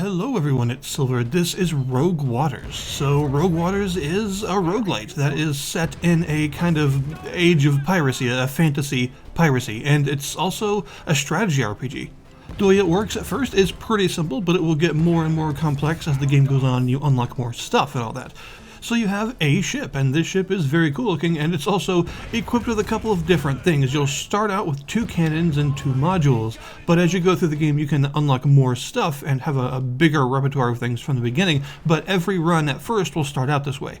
Hello everyone, it's Silver. This is Rogue Waters. So Rogue Waters is a roguelite that is set in a kind of age of piracy, a fantasy piracy, and it's also a strategy RPG. The way it works at first is pretty simple, but it will get more and more complex as the game goes on. You unlock more stuff and all that. So you have a ship, and this ship is very cool looking, and it's also equipped with a couple of different things. You'll start out with 2 cannons and 2 modules, but as you go through the game you can unlock more stuff and have a bigger repertoire of things from the beginning, but every run at first will start out this way.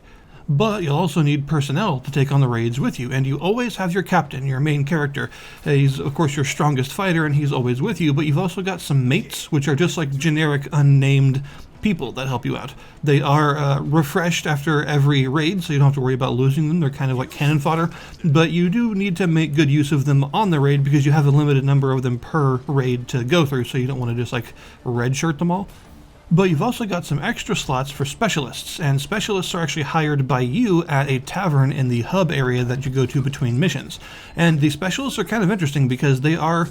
But you'll also need personnel to take on the raids with you, and you always have your captain, your main character. He's of course your strongest fighter and he's always with you, but you've also got some mates, which are just like generic unnamed people that help you out. They are refreshed after every raid, so you don't have to worry about losing them. They're kind of like cannon fodder, but you do need to make good use of them on the raid because you have a limited number of them per raid to go through, so you don't want to just like redshirt them all. But you've also got some extra slots for specialists, and specialists are actually hired by you at a tavern in the hub area that you go to between missions. And the specialists are kind of interesting because they are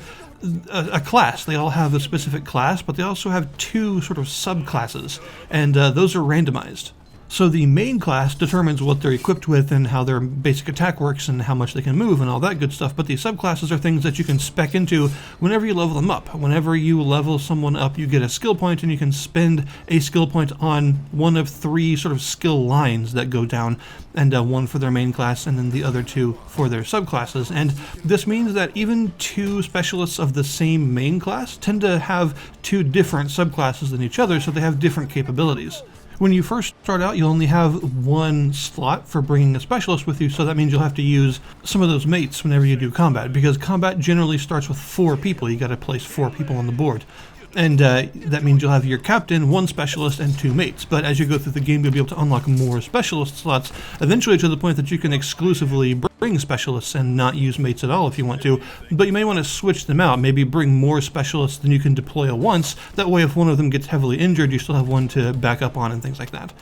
a class. They all have a specific class, but they also have 2 sort of subclasses, and those are randomized. So the main class determines what they're equipped with and how their basic attack works and how much they can move and all that good stuff, but the subclasses are things that you can spec into whenever you level them up. Whenever you level someone up, you get a skill point, and you can spend a skill point on one of 3 sort of skill lines that go down, and 1 for their main class and then the other 2 for their subclasses. And this means that even 2 specialists of the same main class tend to have 2 different subclasses than each other, so they have different capabilities. When you first start out, you'll only have 1 slot for bringing a specialist with you, so that means you'll have to use some of those mates whenever you do combat, because combat generally starts with 4 people. You gotta place 4 people on the board. And that means you'll have your captain, 1 specialist, and 2 mates. But as you go through the game, you'll be able to unlock more specialist slots, eventually to the point that you can exclusively bring specialists and not use mates at all if you want to. But you may want to switch them out, maybe bring more specialists than you can deploy at once. That way if one of them gets heavily injured, you still have one to back up on and things like that.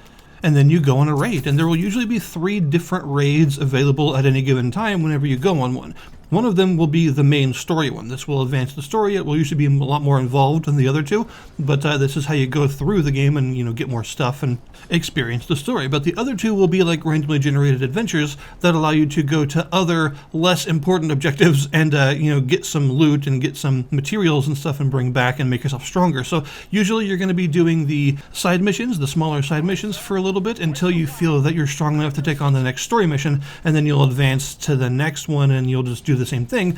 And then you go on a raid, and there will usually be 3 different raids available at any given time whenever you go on one. One of them will be the main story one. This will advance the story. It will usually be a lot more involved than the other 2, but this is how you go through the game and, get more stuff and experience the story. But the other 2 will be like randomly generated adventures that allow you to go to other less important objectives and, get some loot and get some materials and stuff and bring back and make yourself stronger. So usually you're going to be doing the side missions, the smaller side missions, for a little bit until you feel that you're strong enough to take on the next story mission, and then you'll advance to the next one and you'll just do the same thing,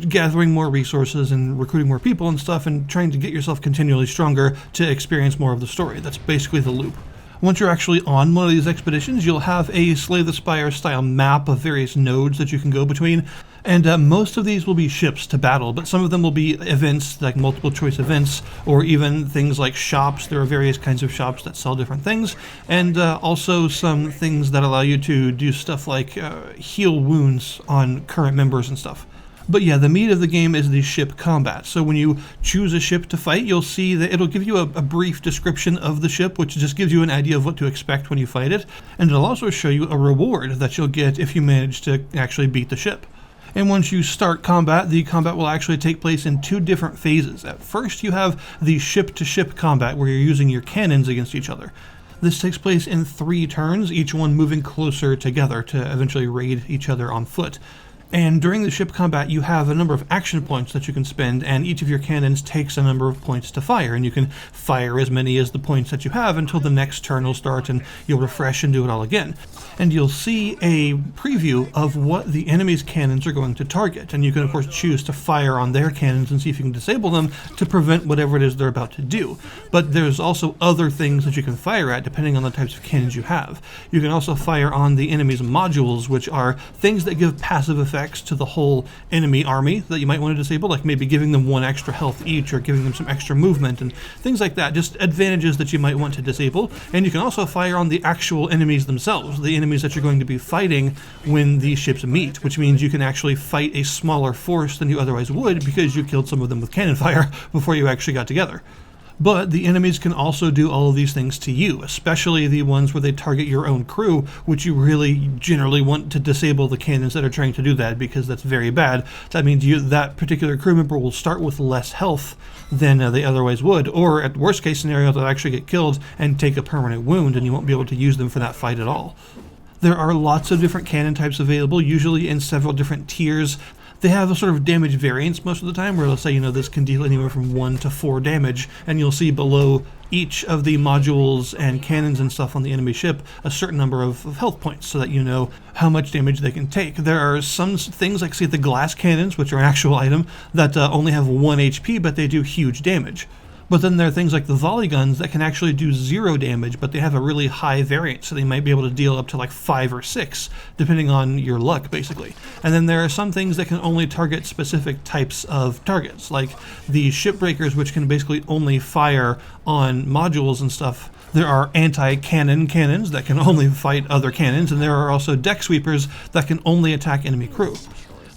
gathering more resources and recruiting more people and stuff and trying to get yourself continually stronger to experience more of the story. That's basically the loop. Once you're actually on one of these expeditions, you'll have a Slay the Spire style map of various nodes that you can go between, and most of these will be ships to battle, but some of them will be events, like multiple choice events, or even things like shops. There are various kinds of shops that sell different things, and also some things that allow you to do stuff like heal wounds on current members and stuff. But yeah, the meat of the game is the ship combat. So when you choose a ship to fight, you'll see that it'll give you a brief description of the ship, which just gives you an idea of what to expect when you fight it. And it'll also show you a reward that you'll get if you manage to actually beat the ship. And once you start combat, the combat will actually take place in 2 different phases. At first, you have the ship-to-ship combat, where you're using your cannons against each other. This takes place in 3 turns, each one moving closer together to eventually raid each other on foot. And during the ship combat, you have a number of action points that you can spend, and each of your cannons takes a number of points to fire, and you can fire as many as the points that you have until the next turn will start and you'll refresh and do it all again. And you'll see a preview of what the enemy's cannons are going to target, and you can of course choose to fire on their cannons and see if you can disable them to prevent whatever it is they're about to do. But there's also other things that you can fire at depending on the types of cannons you have. You can also fire on the enemy's modules, which are things that give passive effects to the whole enemy army that you might want to disable, like maybe giving them 1 extra health each or giving them some extra movement and things like that, just advantages that you might want to disable. And you can also fire on the actual enemies themselves, the enemies that you're going to be fighting when these ships meet, which means you can actually fight a smaller force than you otherwise would because you killed some of them with cannon fire before you actually got together. But the enemies can also do all of these things to you, especially the ones where they target your own crew, which you really generally want to disable the cannons that are trying to do that, because that's very bad. That means that particular crew member will start with less health than they otherwise would, or at worst case scenario, they'll actually get killed and take a permanent wound, and you won't be able to use them for that fight at all. There are lots of different cannon types available, usually in several different tiers. They have a sort of damage variance most of the time, where they'll say, this can deal anywhere from 1 to 4 damage, and you'll see below each of the modules and cannons and stuff on the enemy ship a certain number of health points, so that you know how much damage they can take. There are some things like, say, the glass cannons, which are an actual item, that only have 1 HP, but they do huge damage. But then there are things like the volley guns that can actually do 0 damage, but they have a really high variance, so they might be able to deal up to like 5 or 6, depending on your luck, basically. And then there are some things that can only target specific types of targets, like the shipbreakers, which can basically only fire on modules and stuff. There are anti-cannon cannons that can only fight other cannons, and there are also deck sweepers that can only attack enemy crew.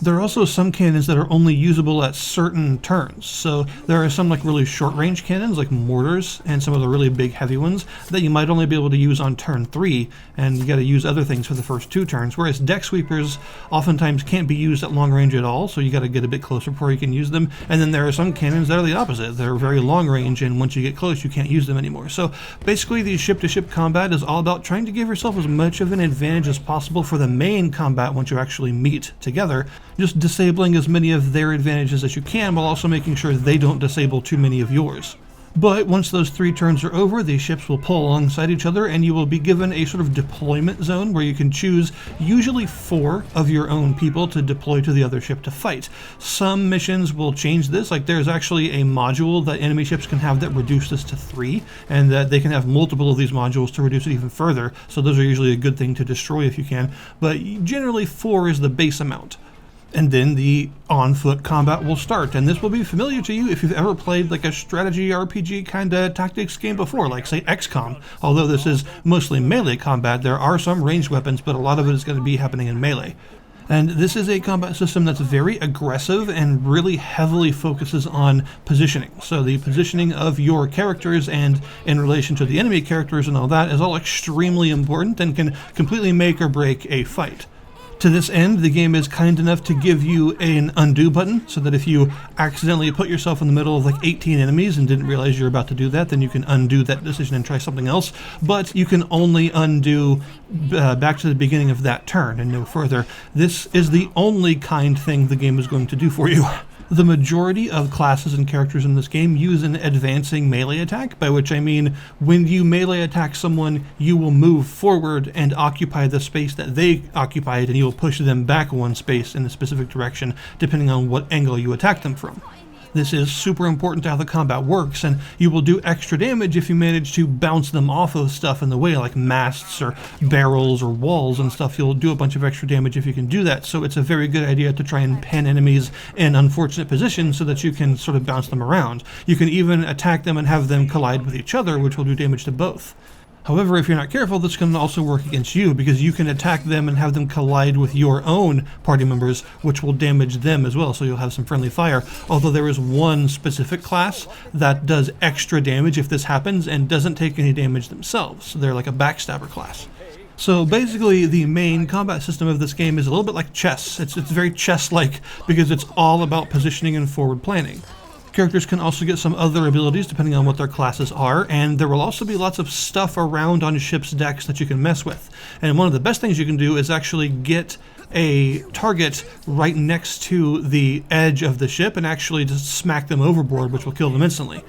There are also some cannons that are only usable at certain turns. So there are some like really short range cannons like mortars and some of the really big heavy ones that you might only be able to use on turn 3, and you got to use other things for the first 2 turns, whereas deck sweepers oftentimes can't be used at long range at all, so you got to get a bit closer before you can use them. And then there are some cannons that are the opposite. They're very long range, and once you get close you can't use them anymore. So basically the ship to ship combat is all about trying to give yourself as much of an advantage as possible for the main combat once you actually meet together, just disabling as many of their advantages as you can while also making sure they don't disable too many of yours. But once those 3 turns are over, the ships will pull alongside each other, and you will be given a sort of deployment zone where you can choose usually 4 of your own people to deploy to the other ship to fight. Some missions will change this, like there's actually a module that enemy ships can have that reduce this to 3, and that they can have multiple of these modules to reduce it even further, so those are usually a good thing to destroy if you can, but generally 4 is the base amount. And then the on-foot combat will start, and this will be familiar to you if you've ever played like a strategy RPG kind of tactics game before, like say XCOM. Although this is mostly melee combat, there are some ranged weapons, but a lot of it is going to be happening in melee. And this is a combat system that's very aggressive and really heavily focuses on positioning. So the positioning of your characters and in relation to the enemy characters and all that is all extremely important and can completely make or break a fight. To this end, the game is kind enough to give you an undo button, so that if you accidentally put yourself in the middle of like 18 enemies and didn't realize you're about to do that, then you can undo that decision and try something else. But you can only undo back to the beginning of that turn and no further. This is the only kind thing the game is going to do for you. The majority of classes and characters in this game use an advancing melee attack, by which I mean when you melee attack someone, you will move forward and occupy the space that they occupied, and you will push them back 1 space in a specific direction, depending on what angle you attack them from. This is super important to how the combat works, and you will do extra damage if you manage to bounce them off of stuff in the way, like masts or barrels or walls and stuff. You'll do a bunch of extra damage if you can do that, so it's a very good idea to try and pin enemies in unfortunate positions so that you can sort of bounce them around. You can even attack them and have them collide with each other, which will do damage to both. However, if you're not careful, this can also work against you, because you can attack them and have them collide with your own party members, which will damage them as well, so you'll have some friendly fire. Although there is one specific class that does extra damage if this happens and doesn't take any damage themselves. So they're like a backstabber class. So basically, the main combat system of this game is a little bit like chess. It's very chess-like, because it's all about positioning and forward planning. Characters can also get some other abilities depending on what their classes are, and there will also be lots of stuff around on ships' decks that you can mess with. And one of the best things you can do is actually get a target right next to the edge of the ship and actually just smack them overboard, which will kill them instantly.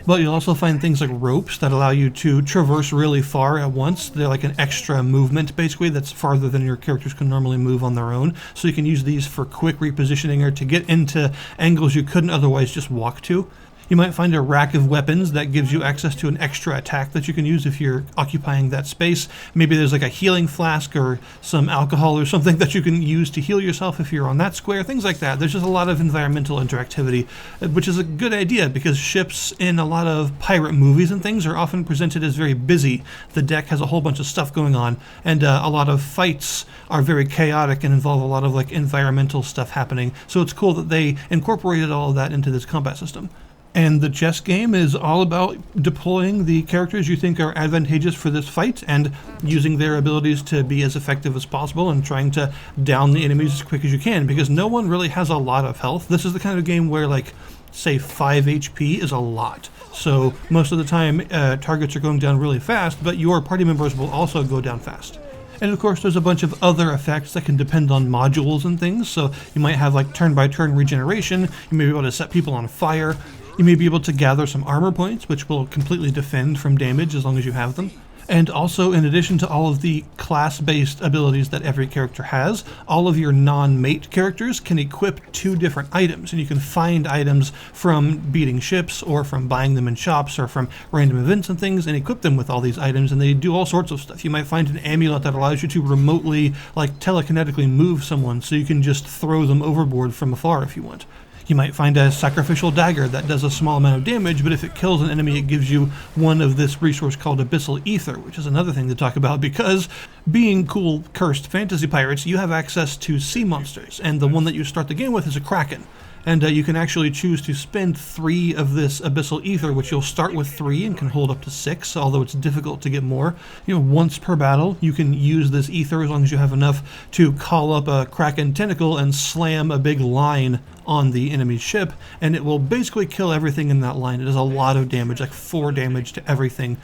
But you'll also find things like ropes that allow you to traverse really far at once. They're like an extra movement, basically, that's farther than your characters can normally move on their own. So you can use these for quick repositioning or to get into angles you couldn't otherwise just walk to. You might find a rack of weapons that gives you access to an extra attack that you can use if you're occupying that space. Maybe there's like a healing flask or some alcohol or something that you can use to heal yourself if you're on that square, things like that. There's just a lot of environmental interactivity, which is a good idea because ships in a lot of pirate movies and things are often presented as very busy. The deck has a whole bunch of stuff going on, and a lot of fights are very chaotic and involve a lot of like environmental stuff happening. So it's cool that they incorporated all of that into this combat system. And the chess game is all about deploying the characters you think are advantageous for this fight and using their abilities to be as effective as possible and trying to down the enemies as quick as you can, because no one really has a lot of health. This is the kind of game where, like, say 5 HP is a lot. So most of the time targets are going down really fast, but your party members will also go down fast. And of course, there's a bunch of other effects that can depend on modules and things. So you might have like turn-by-turn regeneration. You may be able to set people on fire. You may be able to gather some armor points, which will completely defend from damage as long as you have them. And also, in addition to all of the class-based abilities that every character has, all of your non-mate characters can equip 2 different items, and you can find items from beating ships, or from buying them in shops, or from random events and things, and equip them with all these items, and they do all sorts of stuff. You might find an amulet that allows you to remotely, like, telekinetically move someone, so you can just throw them overboard from afar if you want. You might find a sacrificial dagger that does a small amount of damage, but if it kills an enemy, it gives you one of this resource called Abyssal Ether, which is another thing to talk about, because being cool, cursed fantasy pirates, you have access to sea monsters, and the one that you start the game with is a kraken. And you can actually choose to spend 3 of this Abyssal Ether, which you'll start with 3 and can hold up to 6, although it's difficult to get more. Once per battle, you can use this Ether as long as you have enough to call up a Kraken tentacle and slam a big line on the enemy's ship, and it will basically kill everything in that line. It does a lot of damage, like 4 damage to everything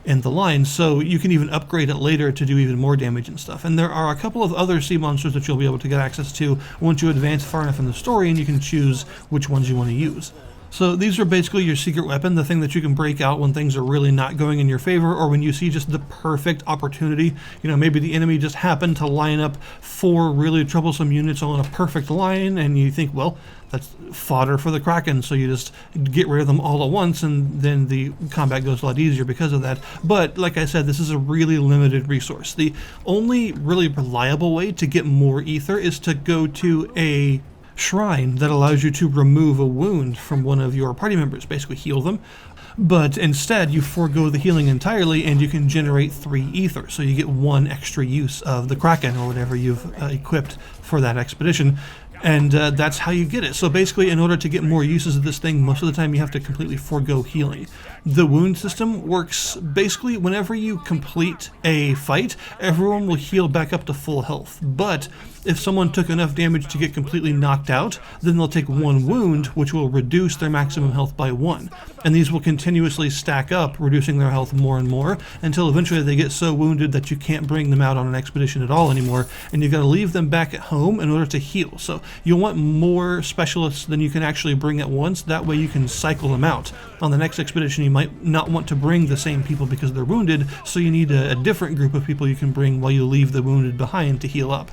in the line, so you can even upgrade it later to do even more damage and stuff. And there are a couple of other sea monsters that you'll be able to get access to once you advance far enough in the story, and you can choose which ones you want to use. So these are basically your secret weapon, the thing that you can break out when things are really not going in your favor, or when you see just the perfect opportunity. Maybe the enemy just happened to line up 4 really troublesome units on a perfect line, and you think, well, that's fodder for the Kraken, so you just get rid of them all at once, and then the combat goes a lot easier because of that. But like I said, this is a really limited resource. The only really reliable way to get more ether is to go to a shrine that allows you to remove a wound from one of your party members, basically heal them. But instead, you forego the healing entirely, and you can generate 3 ether, so you get 1 extra use of the Kraken, or whatever you've equipped for that expedition. And that's how you get it. So basically, in order to get more uses of this thing, most of the time you have to completely forego healing. The wound system works basically whenever you complete a fight, everyone will heal back up to full health. But if someone took enough damage to get completely knocked out, then they'll take 1 wound, which will reduce their maximum health by 1. And these will continuously stack up, reducing their health more and more, until eventually they get so wounded that you can't bring them out on an expedition at all anymore, and you've got to leave them back at home in order to heal. So you'll want more specialists than you can actually bring at once, that way you can cycle them out. On the next expedition, you might not want to bring the same people because they're wounded, so you need a different group of people you can bring while you leave the wounded behind to heal up.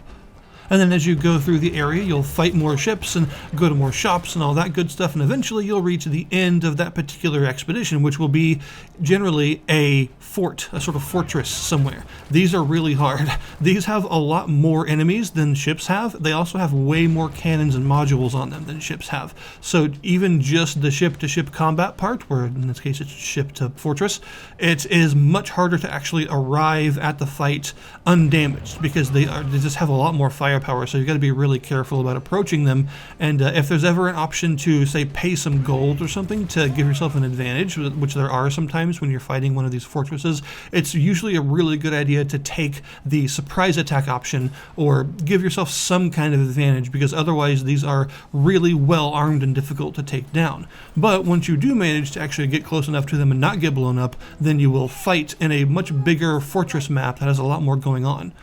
And then as you go through the area, you'll fight more ships and go to more shops and all that good stuff, and eventually you'll reach the end of that particular expedition, which will be generally a fort, a sort of fortress somewhere. These are really hard. These have a lot more enemies than ships have. They also have way more cannons and modules on them than ships have. So even just the ship-to-ship combat part, where in this case it's ship-to-fortress, it is much harder to actually arrive at the fight undamaged, because they just have a lot more firepower, so you've got to be really careful about approaching them. And if there's ever an option to, say, pay some gold or something to give yourself an advantage, which there are sometimes when you're fighting one of these fortresses, it's usually a really good idea to take the surprise attack option or give yourself some kind of advantage, because otherwise these are really well armed and difficult to take down. But once you do manage to actually get close enough to them and not get blown up, then you will fight in a much bigger fortress map that has a lot more going on.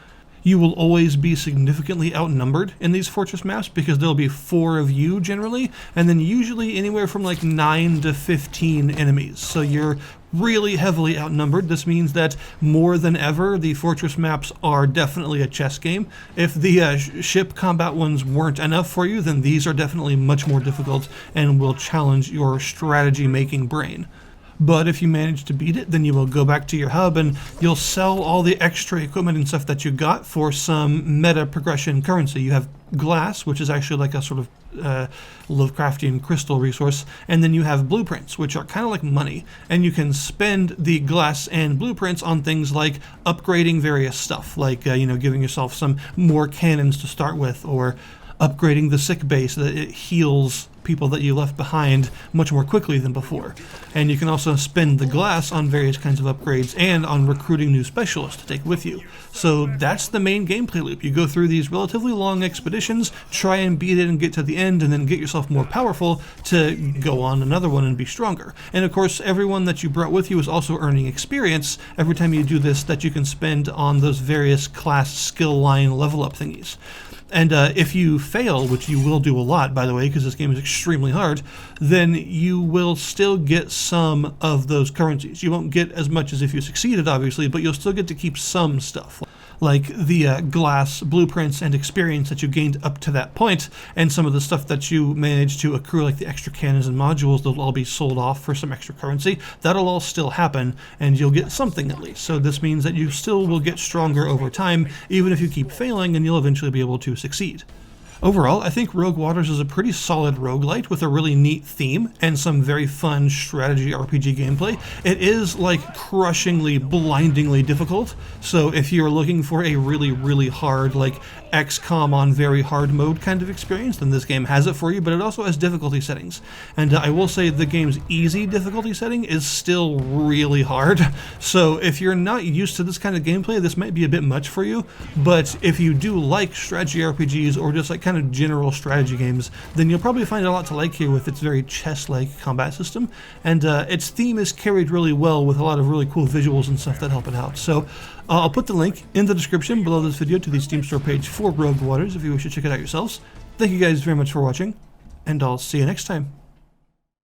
You will always be significantly outnumbered in these fortress maps, because there'll be 4 of you generally, and then usually anywhere from like 9 to 15 enemies. So you're really heavily outnumbered. This means that more than ever, the fortress maps are definitely a chess game. If the ship combat ones weren't enough for you, then these are definitely much more difficult and will challenge your strategy-making brain. But if you manage to beat it, then you will go back to your hub and you'll sell all the extra equipment and stuff that you got for some meta progression currency. You have glass, which is actually like a sort of Lovecraftian crystal resource, and then you have blueprints, which are kind of like money, and you can spend the glass and blueprints on things like upgrading various stuff, like giving yourself some more cannons to start with, or upgrading the sick bay so that it heals people that you left behind much more quickly than before. And you can also spend the glass on various kinds of upgrades and on recruiting new specialists to take with you. So that's the main gameplay loop. You go through these relatively long expeditions, try and beat it and get to the end, and then get yourself more powerful to go on another one and be stronger. And of course, everyone that you brought with you is also earning experience every time you do this that you can spend on those various class skill line level up thingies. And if you fail, which you will do a lot, by the way, because this game is extremely hard, then you will still get some of those currencies. You won't get as much as if you succeeded, obviously, but you'll still get to keep some stuff, like the glass blueprints and experience that you gained up to that point, and some of the stuff that you managed to accrue, like the extra cannons and modules that will all be sold off for some extra currency. That'll all still happen, and you'll get something at least. So this means that you still will get stronger over time, even if you keep failing, and you'll eventually be able to succeed. Overall, I think Rogue Waters is a pretty solid roguelite with a really neat theme and some very fun strategy RPG gameplay. It is like crushingly, blindingly difficult, so if you're looking for a really, really hard, like XCOM on very hard mode kind of experience, then this game has it for you, but it also has difficulty settings. And I will say the game's easy difficulty setting is still really hard, so if you're not used to this kind of gameplay, this might be a bit much for you, but if you do like strategy RPGs or just like kind of general strategy games, then you'll probably find a lot to like here with its very chess-like combat system, and its theme is carried really well with a lot of really cool visuals and stuff that help it out. So I'll put the link in the description below this video to the Steam store page for Rogue Waters if you wish to check it out yourselves. Thank you guys very much for watching, and I'll see you next time.